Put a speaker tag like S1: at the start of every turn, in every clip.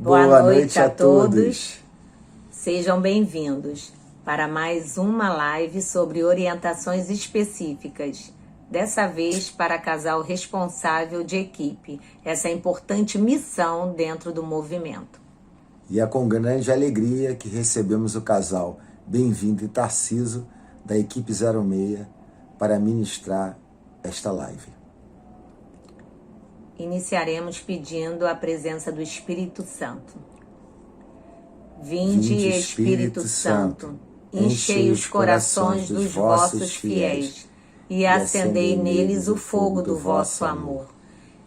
S1: Boa noite a todos. Sejam bem-vindos para mais uma live sobre orientações específicas. Dessa vez para casal responsável de equipe, essa importante missão dentro do movimento.
S2: E é com grande alegria que recebemos o casal Bem-vindo e Tarciso, da equipe 06, para ministrar esta live.
S1: Iniciaremos pedindo a presença do Espírito Santo. Vinde, Espírito Santo, enchei os corações dos vossos fiéis e acendei neles o fogo do vosso amor.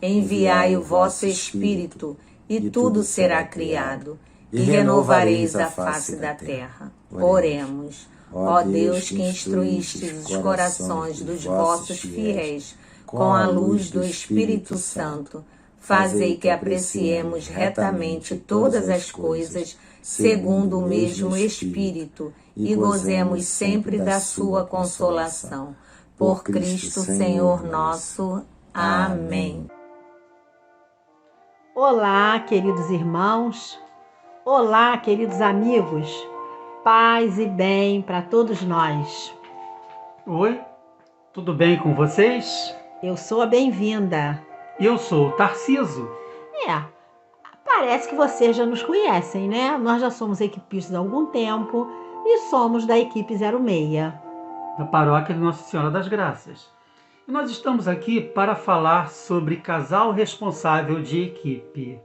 S1: Enviai o vosso Espírito e tudo será criado e renovareis a face da terra. Oremos. Ó Deus que instruístes os corações dos vossos fiéis com a luz do Espírito Santo, fazei que apreciemos retamente todas as coisas segundo o mesmo Espírito e gozemos sempre da sua consolação. Por Cristo Senhor nosso. Amém.
S3: Olá, queridos irmãos. Olá, queridos amigos. Paz e bem para todos nós.
S4: Oi, tudo bem com vocês?
S3: Eu sou a Bem-vinda.
S4: Eu sou o Tarciso.
S3: Parece que vocês já nos conhecem, né? Nós já somos equipistas há algum tempo e somos da equipe 06.
S4: Da paróquia de Nossa Senhora das Graças. E nós estamos aqui para falar sobre casal responsável de equipe.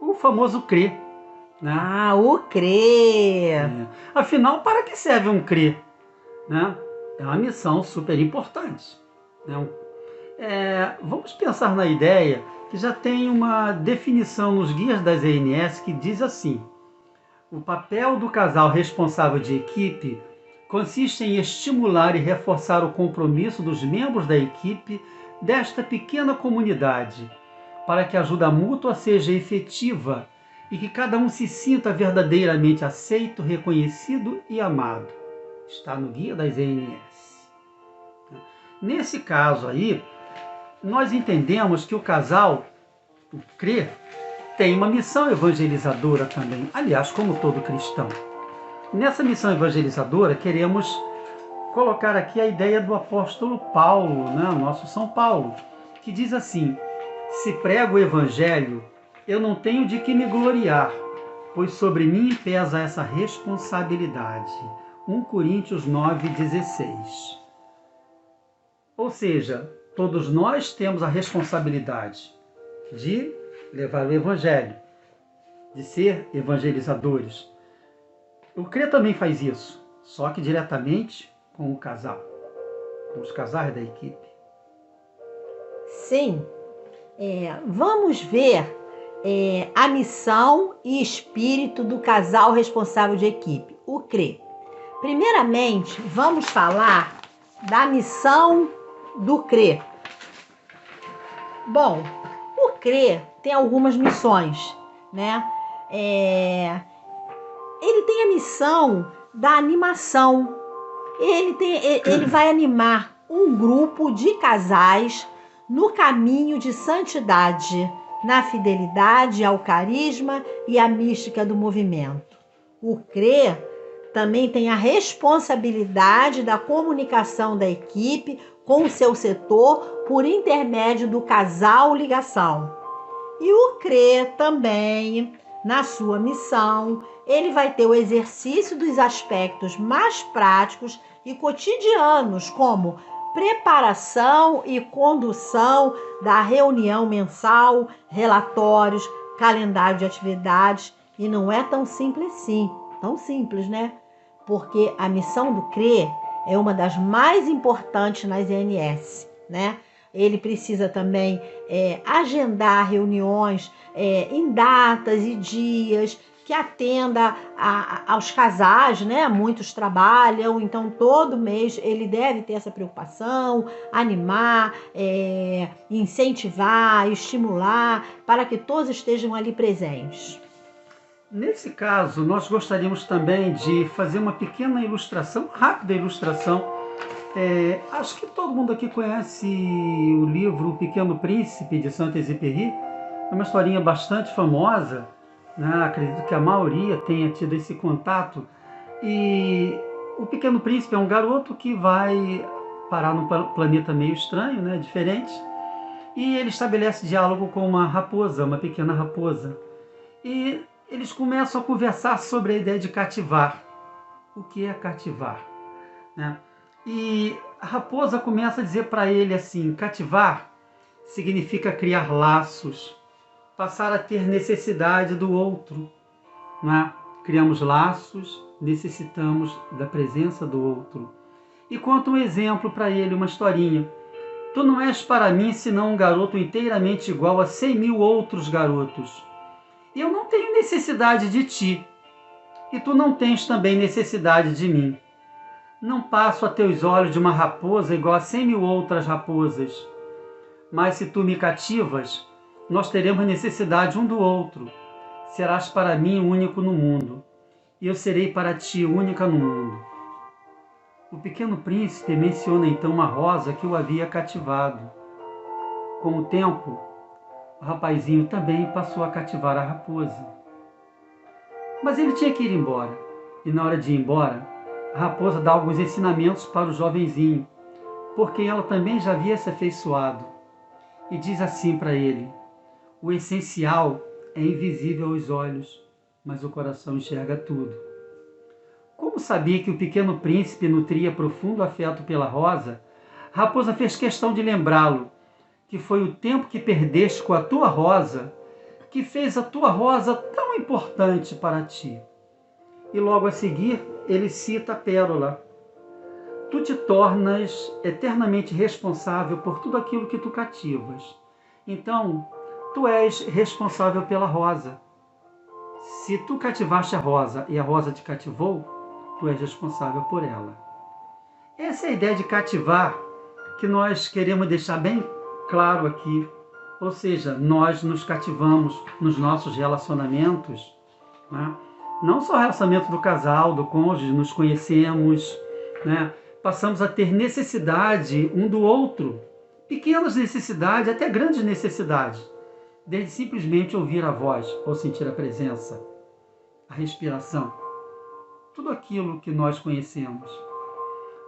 S4: O famoso CRE. Né?
S3: O CRE.
S4: Afinal, para que serve um CRE? Né? É uma missão super importante. Vamos pensar na ideia que já tem uma definição nos guias das ENS que diz assim: o papel do casal responsável de equipe consiste em estimular e reforçar o compromisso dos membros da equipe desta pequena comunidade, para que a ajuda mútua seja efetiva e que cada um se sinta verdadeiramente aceito, reconhecido e amado. Está no guia das ENS. Nesse caso aí, nós entendemos que o casal, o CRE, tem uma missão evangelizadora também, aliás, como todo cristão. Nessa missão evangelizadora, queremos colocar aqui a ideia do apóstolo Paulo, nosso São Paulo, que diz assim: se prego o evangelho, eu não tenho de que me gloriar, pois sobre mim pesa essa responsabilidade. 1 Coríntios 9,16. Ou seja, todos nós temos a responsabilidade de levar o evangelho, de ser evangelizadores. O CRE também faz isso, só que diretamente com o casal, com os casais da equipe.
S3: Sim, vamos ver a missão e espírito do casal responsável de equipe, o CRE. Primeiramente, vamos falar da missão do CRE. Bom, o CRE tem algumas missões, né? Ele tem a missão da animação. Ele vai animar um grupo de casais no caminho de santidade, na fidelidade ao carisma e à mística do movimento. O CRE também tem a responsabilidade da comunicação da equipe com o seu setor por intermédio do casal ligação. E o CRE também, na sua missão, ele vai ter o exercício dos aspectos mais práticos e cotidianos, como preparação e condução da reunião mensal, relatórios, calendário de atividades. E não é tão simples assim, tão simples, né? Porque a missão do CRE é uma das mais importantes nas ENS, né? Ele precisa também agendar reuniões em datas e dias que atenda aos casais, né? Muitos trabalham, então todo mês ele deve ter essa preocupação, animar, incentivar, estimular, para que todos estejam ali presentes.
S4: Nesse caso, nós gostaríamos também de fazer uma pequena ilustração, rápida ilustração. Acho que todo mundo aqui conhece o livro O Pequeno Príncipe, de Saint-Exupéry, É uma historinha bastante famosa, né? Acredito que a maioria tenha tido esse contato. E o Pequeno Príncipe é um garoto que vai parar num planeta meio estranho, né? Diferente. E ele estabelece diálogo com uma raposa, uma pequena raposa. E eles começam a conversar sobre a ideia de cativar. O que é cativar? Né? E a raposa começa a dizer para ele assim: cativar significa criar laços, passar a ter necessidade do outro. Né? Criamos laços, necessitamos da presença do outro. E conta um exemplo para ele, uma historinha. Tu não és para mim senão um garoto inteiramente igual a 100.000 outros garotos. E eu não tenho necessidade de ti, e tu não tens também necessidade de mim. Não passo a teus olhos de uma raposa igual a 100.000 outras raposas. Mas se tu me cativas, nós teremos necessidade um do outro. Serás para mim o único no mundo, e eu serei para ti única no mundo. O Pequeno Príncipe menciona então uma rosa que o havia cativado. Com o tempo, o rapazinho também passou a cativar a raposa. Mas ele tinha que ir embora, e na hora de ir embora, a raposa dá alguns ensinamentos para o jovenzinho, porque ela também já havia se afeiçoado, e diz assim para ele: o essencial é invisível aos olhos, mas o coração enxerga tudo. Como sabia que o Pequeno Príncipe nutria profundo afeto pela rosa, a raposa fez questão de lembrá-lo que foi o tempo que perdeste com a tua rosa que fez a tua rosa tão importante para ti. E logo a seguir ele cita a pérola: tu te tornas eternamente responsável por tudo aquilo que tu cativas. Então, tu és responsável pela rosa. Se tu cativaste a rosa e a rosa te cativou, tu és responsável por ela. Essa é a ideia de cativar que nós queremos deixar bem claro aqui. Ou seja, nós nos cativamos nos nossos relacionamentos, né? Não só o relacionamento do casal, do cônjuge, nos conhecemos, né? Passamos a ter necessidade um do outro, pequenas necessidades, até grandes necessidades, desde simplesmente ouvir a voz ou sentir a presença, a respiração, tudo aquilo que nós conhecemos.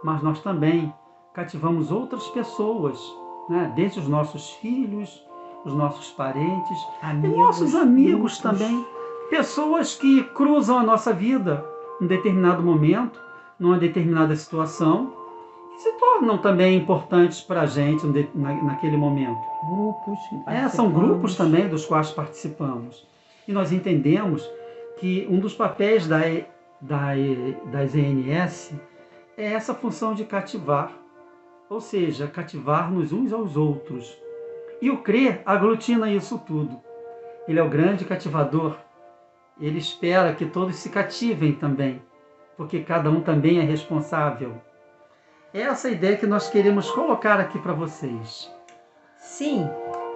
S4: Mas nós também cativamos outras pessoas, né? Desde os nossos filhos, os nossos parentes, e nossos amigos também. Pessoas que cruzam a nossa vida em um determinado momento, numa determinada situação, e se tornam também importantes para a gente naquele momento.
S3: Grupos.
S4: São grupos também dos quais participamos. E nós entendemos que um dos papéis das ENS é essa função de cativar, ou seja, cativar-nos uns aos outros. E o CRE aglutina isso tudo. Ele é o grande cativador. Ele espera que todos se cativem também, porque cada um também é responsável. É essa a ideia que nós queremos colocar aqui para vocês.
S3: Sim,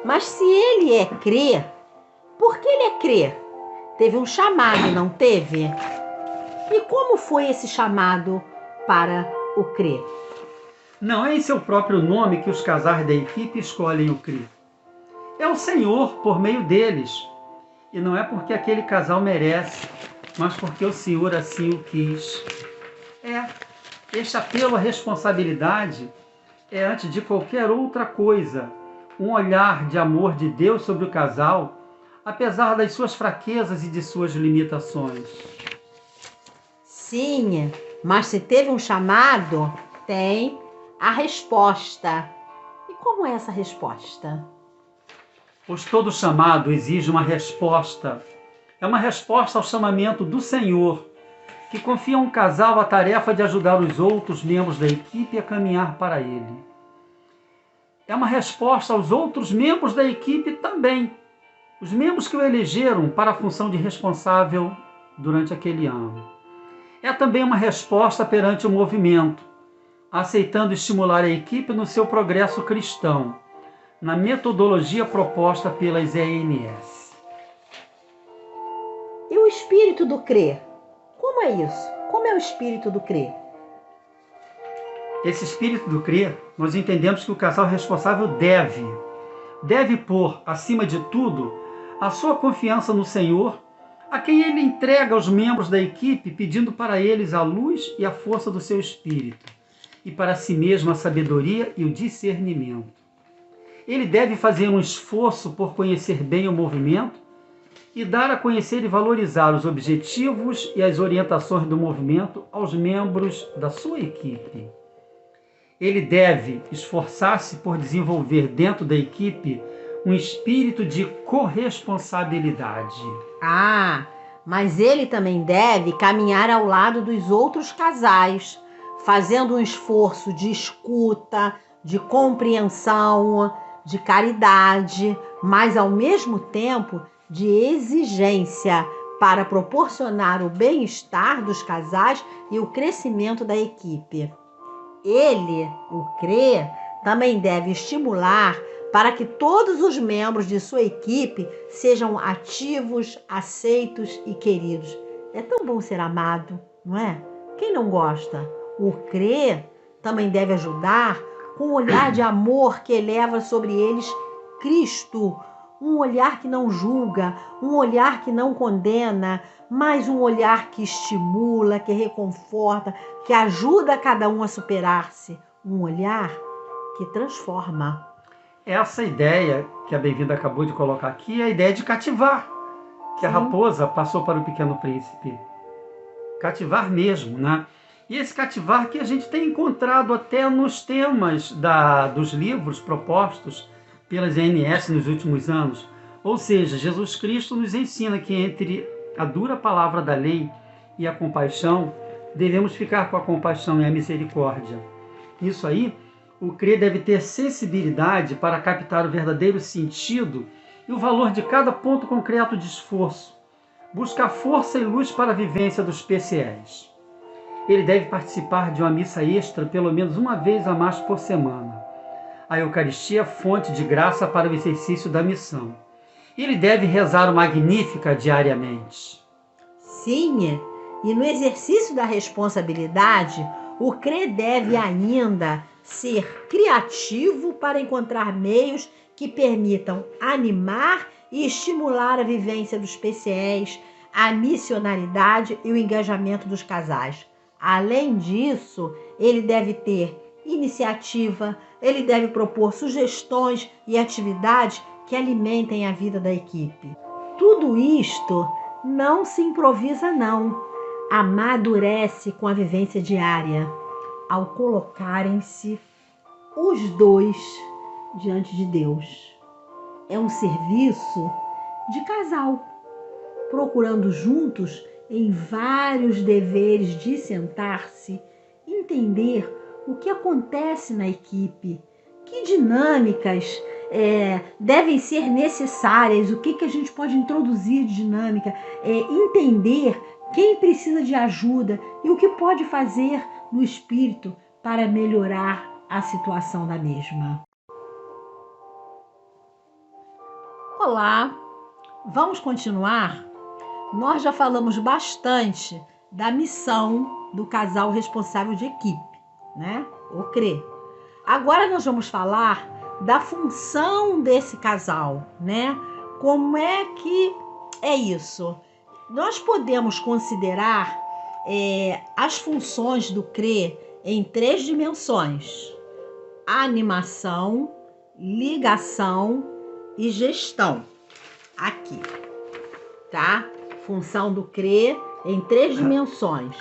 S3: mas se ele é CRE, por que ele é CRE? Teve um chamado, não teve? E como foi esse chamado para o CRE?
S4: Não é em seu próprio nome que os casais da equipe escolhem o CRE. É o Senhor por meio deles. E não é porque aquele casal merece, mas porque o Senhor assim o quis. Este apelo à responsabilidade é, antes de qualquer outra coisa, um olhar de amor de Deus sobre o casal, apesar das suas fraquezas e de suas limitações.
S3: Sim, mas se teve um chamado, tem a resposta. E como é essa resposta?
S4: Pois todo chamado exige uma resposta. É uma resposta ao chamamento do Senhor, que confia a um casal a tarefa de ajudar os outros membros da equipe a caminhar para Ele. É uma resposta aos outros membros da equipe também, os membros que o elegeram para a função de responsável durante aquele ano. É também uma resposta perante o movimento, aceitando estimular a equipe no seu progresso cristão, na metodologia proposta pelas ENS.
S3: E o espírito do CRE? Como é isso? Como é o espírito do CRE?
S4: Esse espírito do CRE, nós entendemos que o casal responsável deve pôr, acima de tudo, a sua confiança no Senhor, a quem ele entrega aos membros da equipe, pedindo para eles a luz e a força do seu espírito, e para si mesmo a sabedoria e o discernimento. Ele deve fazer um esforço por conhecer bem o movimento e dar a conhecer e valorizar os objetivos e as orientações do movimento aos membros da sua equipe. Ele deve esforçar-se por desenvolver dentro da equipe um espírito de corresponsabilidade.
S3: Mas ele também deve caminhar ao lado dos outros casais, fazendo um esforço de escuta, de compreensão, de caridade, mas ao mesmo tempo de exigência para proporcionar o bem-estar dos casais e o crescimento da equipe. Ele, o CRE, também deve estimular para que todos os membros de sua equipe sejam ativos, aceitos e queridos. É tão bom ser amado, não é? Quem não gosta? O CRE também deve ajudar com um olhar de amor que eleva sobre eles Cristo, um olhar que não julga, um olhar que não condena, mas um olhar que estimula, que reconforta, que ajuda cada um a superar-se, um olhar que transforma.
S4: Essa ideia que a Bem-vinda acabou de colocar aqui é a ideia de cativar, que a raposa passou para o Pequeno Príncipe. Cativar mesmo, né? E esse cativar que a gente tem encontrado até nos temas dos livros propostos pelas ANS nos últimos anos. Ou seja, Jesus Cristo nos ensina que entre a dura palavra da lei e a compaixão, devemos ficar com a compaixão e a misericórdia. Isso aí, o CRE deve ter sensibilidade para captar o verdadeiro sentido e o valor de cada ponto concreto de esforço. Buscar força e luz para a vivência dos PCEs. Ele deve participar de uma missa extra pelo menos uma vez a mais por semana. A Eucaristia é fonte de graça para o exercício da missão. Ele deve rezar o Magnífica diariamente.
S3: Sim, e no exercício da responsabilidade, o CRE deve ainda ser criativo para encontrar meios que permitam animar e estimular a vivência dos PCEs, a missionaridade e o engajamento dos casais. Além disso, ele deve ter iniciativa, ele deve propor sugestões e atividades que alimentem a vida da equipe. Tudo isto não se improvisa, não. Amadurece com a vivência diária, ao colocarem-se os dois diante de Deus. É um serviço de casal, procurando juntos em vários deveres de sentar-se, entender o que acontece na equipe, que dinâmicas devem ser necessárias, o que a gente pode introduzir de dinâmica, entender quem precisa de ajuda e o que pode fazer no espírito para melhorar a situação da mesma. Olá, vamos continuar? Nós já falamos bastante da missão do casal responsável de equipe, né? O CRE. Agora nós vamos falar da função desse casal, né? Como é que é isso? Nós podemos considerar as funções do CRE em 3 dimensões: animação, ligação e gestão. Aqui, tá? Função do CRE em 3 dimensões: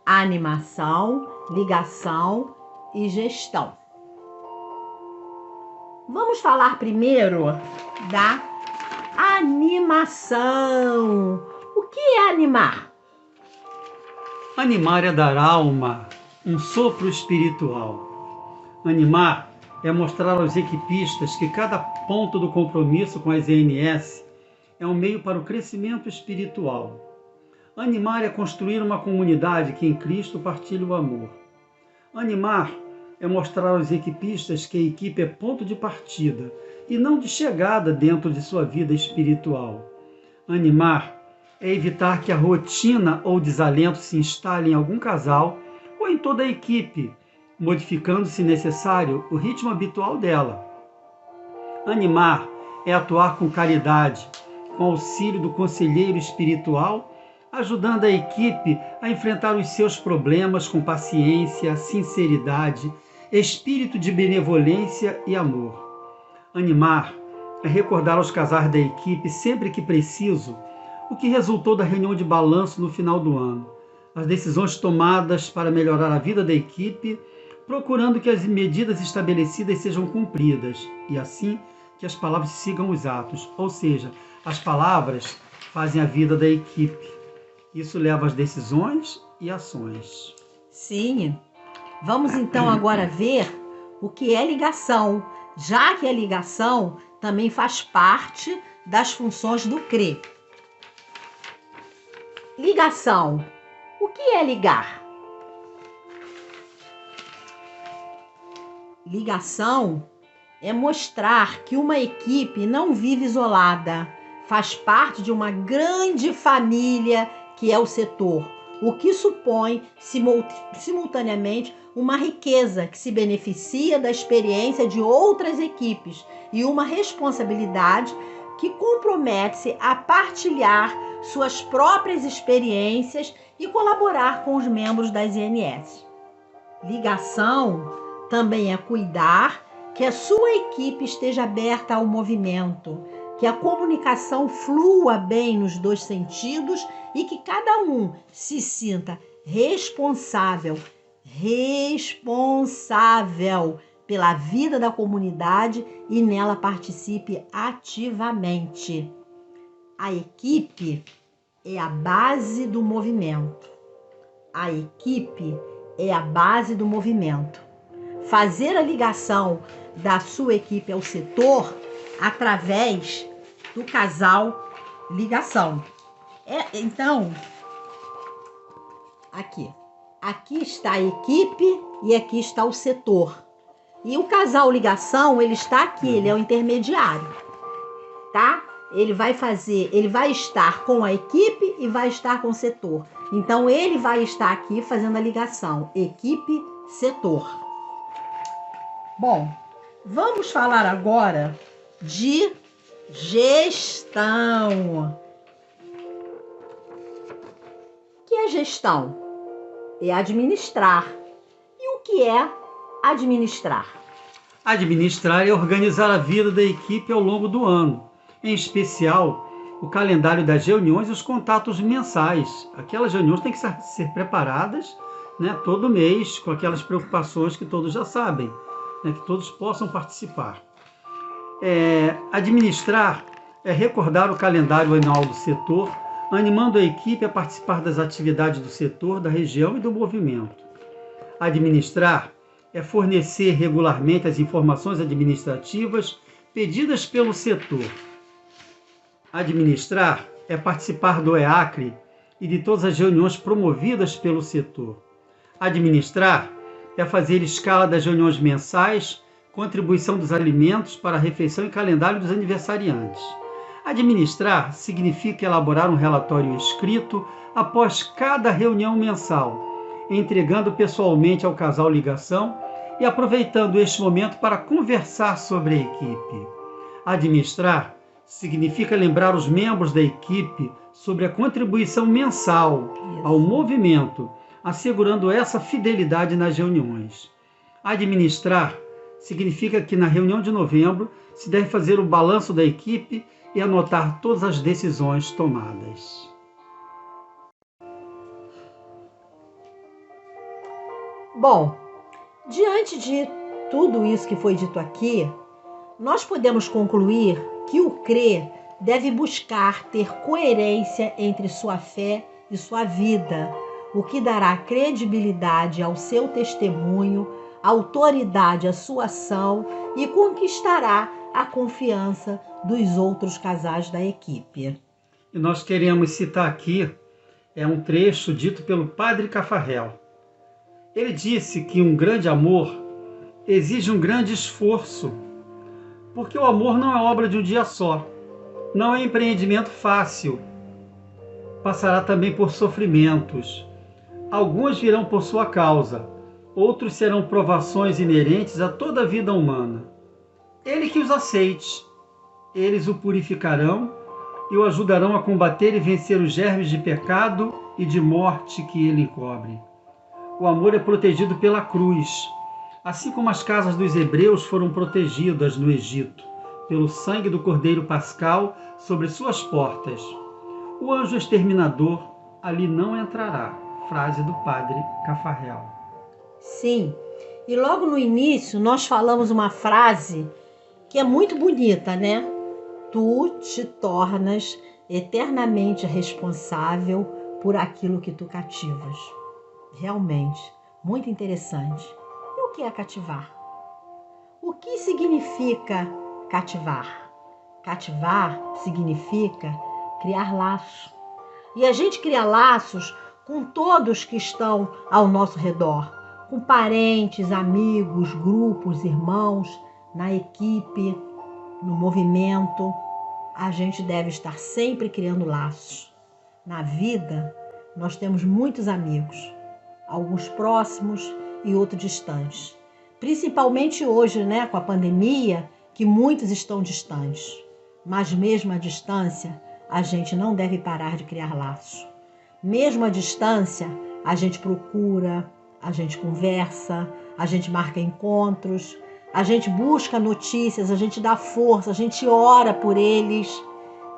S3: animação, ligação e gestão. Vamos falar primeiro da animação. O que é animar?
S4: Animar é dar alma, um sopro espiritual. Animar é mostrar aos equipistas que cada ponto do compromisso com as ENS é um meio para o crescimento espiritual. Animar é construir uma comunidade que em Cristo partilha o amor. Animar é mostrar aos equipistas que a equipe é ponto de partida e não de chegada dentro de sua vida espiritual. Animar é evitar que a rotina ou desalento se instale em algum casal ou em toda a equipe, modificando, se necessário, o ritmo habitual dela. Animar é atuar com caridade, com auxílio do conselheiro espiritual, ajudando a equipe a enfrentar os seus problemas com paciência, sinceridade, espírito de benevolência e amor. Animar é recordar aos casais da equipe, sempre que preciso, o que resultou da reunião de balanço no final do ano, as decisões tomadas para melhorar a vida da equipe, procurando que as medidas estabelecidas sejam cumpridas e, assim, que as palavras sigam os atos, ou seja, as palavras fazem a vida da equipe. Isso leva às decisões e ações.
S3: Sim. Vamos então agora ver o que é ligação, já que a ligação também faz parte das funções do CRE. Ligação. O que é ligar? Ligação é mostrar que uma equipe não vive isolada, faz parte de uma grande família que é o setor, o que supõe simultaneamente uma riqueza que se beneficia da experiência de outras equipes e uma responsabilidade que compromete-se a partilhar suas próprias experiências e colaborar com os membros das INS. Ligação também é cuidar que a sua equipe esteja aberta ao movimento, que a comunicação flua bem nos dois sentidos e que cada um se sinta responsável pela vida da comunidade e nela participe ativamente. A equipe é a base do movimento. A equipe é a base do movimento. Fazer a ligação da sua equipe ao setor através do casal ligação. Então, aqui está a equipe e aqui está o setor. E o casal ligação, ele está aqui, ele é o intermediário, tá? Ele vai estar com a equipe e vai estar com o setor. Então, ele vai estar aqui fazendo a ligação, equipe-setor. Bom, vamos falar agora de gestão. O que é gestão? É administrar. E o que é administrar?
S4: Administrar é organizar a vida da equipe ao longo do ano, em especial o calendário das reuniões e os contatos mensais. Aquelas reuniões têm que ser preparadas, né, todo mês, com aquelas preocupações que todos já sabem, né, que todos possam participar. Administrar é recordar o calendário anual do setor, animando a equipe a participar das atividades do setor, da região e do movimento. Administrar é fornecer regularmente as informações administrativas pedidas pelo setor. Administrar é participar do EACRE e de todas as reuniões promovidas pelo setor. Administrar é fazer escala das reuniões mensais, contribuição dos alimentos para a refeição e calendário dos aniversariantes. Administrar significa elaborar um relatório escrito após cada reunião mensal, entregando pessoalmente ao casal ligação e aproveitando este momento para conversar sobre a equipe. Administrar significa lembrar os membros da equipe sobre a contribuição mensal ao movimento, assegurando essa fidelidade nas reuniões. Administrar significa que na reunião de novembro se deve fazer o balanço da equipe e anotar todas as decisões tomadas.
S3: Bom, diante de tudo isso que foi dito aqui, nós podemos concluir que o CRE deve buscar ter coerência entre sua fé e sua vida, o que dará credibilidade ao seu testemunho, autoridade à sua ação e conquistará a confiança dos outros casais da equipe.
S4: E nós queremos citar aqui um trecho dito pelo Padre Cafarel. Ele disse que um grande amor exige um grande esforço, porque o amor não é obra de um dia só, não é empreendimento fácil, passará também por sofrimentos. Alguns virão por sua causa, outros serão provações inerentes a toda a vida humana. Ele que os aceite, eles o purificarão e o ajudarão a combater e vencer os germes de pecado e de morte que ele encobre. O amor é protegido pela cruz, assim como as casas dos hebreus foram protegidas no Egito, pelo sangue do Cordeiro Pascal sobre suas portas. O anjo exterminador ali não entrará. Frase do padre Cafarel.
S3: Sim, e logo no início nós falamos uma frase que é muito bonita, né? Tu te tornas eternamente responsável por aquilo que tu cativas. Realmente, muito interessante. E o que é cativar? O que significa cativar? Cativar significa criar laços. E a gente cria laços com todos que estão ao nosso redor, com parentes, amigos, grupos, irmãos, na equipe, no movimento. A gente deve estar sempre criando laços. Na vida, nós temos muitos amigos, alguns próximos e outros distantes. Principalmente hoje, né, com a pandemia, que muitos estão distantes. Mas mesmo à distância, a gente não deve parar de criar laços. Mesmo à distância, a gente procura, a gente conversa, a gente marca encontros, a gente busca notícias, a gente dá força, a gente ora por eles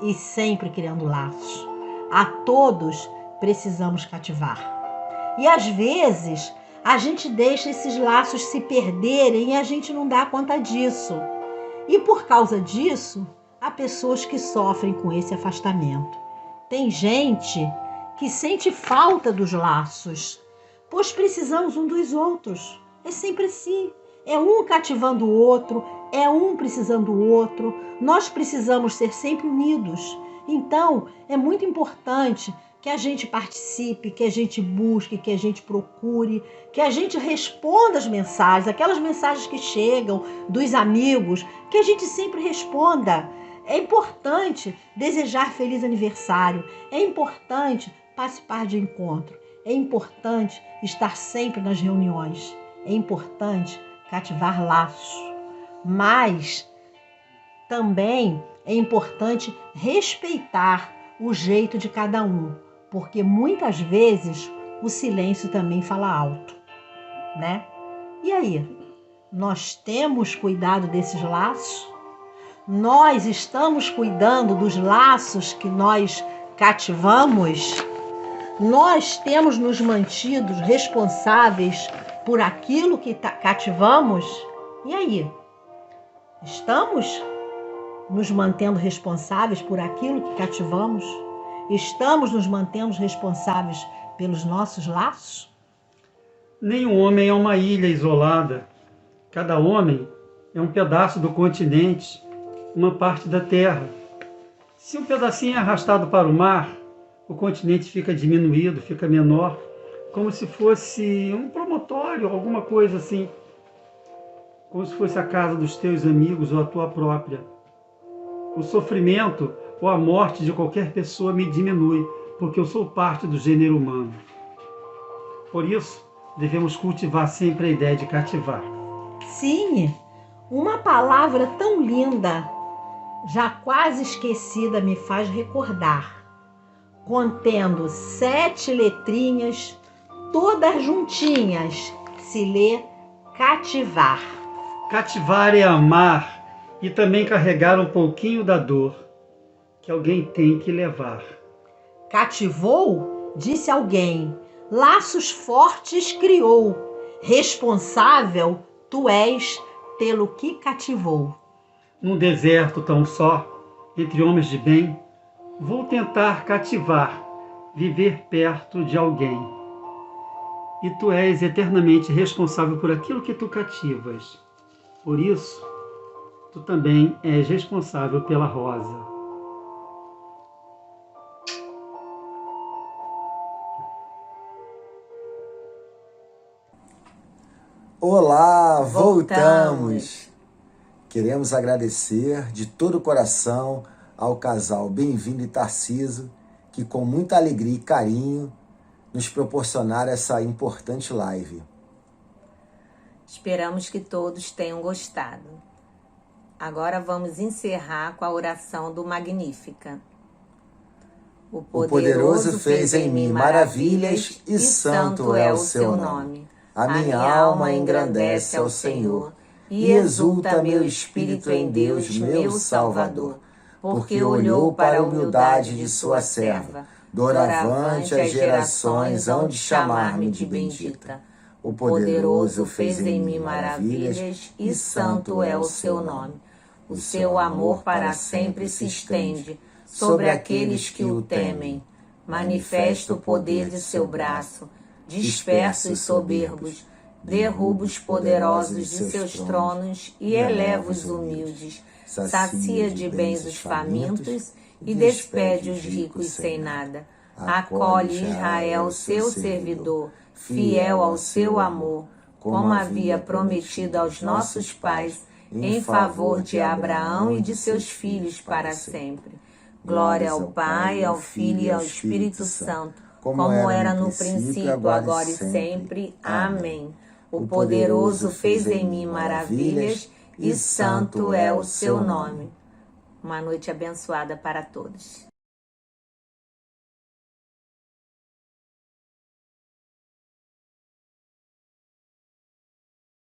S3: e sempre criando laços. A todos precisamos cativar. E às vezes a gente deixa esses laços se perderem e a gente não dá conta disso. E por causa disso, há pessoas que sofrem com esse afastamento. Tem gente que sente falta dos laços, pois precisamos um dos outros. É sempre assim. É um cativando o outro, é um precisando do outro. Nós precisamos ser sempre unidos. Então, é muito importante que a gente participe, que a gente busque, que a gente procure, que a gente responda as mensagens, aquelas mensagens que chegam dos amigos, que a gente sempre responda. É importante desejar feliz aniversário, é importante participar de encontro, é importante estar sempre nas reuniões, é importante cativar laços, mas também é importante respeitar o jeito de cada um, porque muitas vezes o silêncio também fala alto, né? E aí, nós temos cuidado desses laços? Nós estamos cuidando dos laços que nós cativamos? Nós temos nos mantido responsáveis por aquilo que cativamos? E aí? Estamos nos mantendo responsáveis por aquilo que cativamos? Estamos nos mantendo responsáveis pelos nossos laços?
S4: Nenhum homem é uma ilha isolada. Cada homem é um pedaço do continente, uma parte da terra. Se um pedacinho é arrastado para o mar, o continente fica diminuído, fica menor, como se fosse um promontório, alguma coisa assim. Como se fosse a casa dos teus amigos ou a tua própria. O sofrimento ou a morte de qualquer pessoa me diminui, porque eu sou parte do gênero humano. Por isso, devemos cultivar sempre a ideia de cativar.
S3: Sim, uma palavra tão linda, já quase esquecida, me faz recordar. Contendo 7 letrinhas, todas juntinhas, se lê cativar.
S4: Cativar é amar e também carregar um pouquinho da dor que alguém tem que levar.
S3: Cativou, disse alguém, laços fortes criou, responsável tu és pelo que cativou.
S4: Num deserto tão só, entre homens de bem, vou tentar cativar, viver perto de alguém. E tu és eternamente responsável por aquilo que tu cativas. Por isso, tu também és responsável pela rosa.
S2: Olá, voltamos! Queremos agradecer de todo o coração ao casal Bem-vindo e Tarciso, que com muita alegria e carinho nos proporcionaram essa importante live.
S1: Esperamos que todos tenham gostado. Agora vamos encerrar com a oração do Magnífica. O poderoso fez em mim maravilhas, e santo é o seu nome. A minha alma engrandece ao Senhor, e exulta meu espírito em Deus, meu Salvador, porque olhou para a humildade de sua serva. Doravante as gerações hão de chamar-me de bendita. O poderoso fez em mim maravilhas, e santo é o seu nome. O seu amor para sempre se estende sobre aqueles que o temem. Manifesta o poder de seu braço, dispersa os soberbos, derruba os poderosos de seus tronos e eleva os humildes, sacia de bens os famintos e despede os ricos sem nada. Acolhe Israel, seu servidor, fiel ao seu amor, como havia prometido aos nossos pais, em favor de Abraão e de seus filhos para sempre. Glória ao Pai, ao Filho e ao Espírito Santo, como era no princípio, agora e sempre. Amém. O poderoso fez em mim maravilhas, e santo é o seu nome. Uma noite abençoada para todos.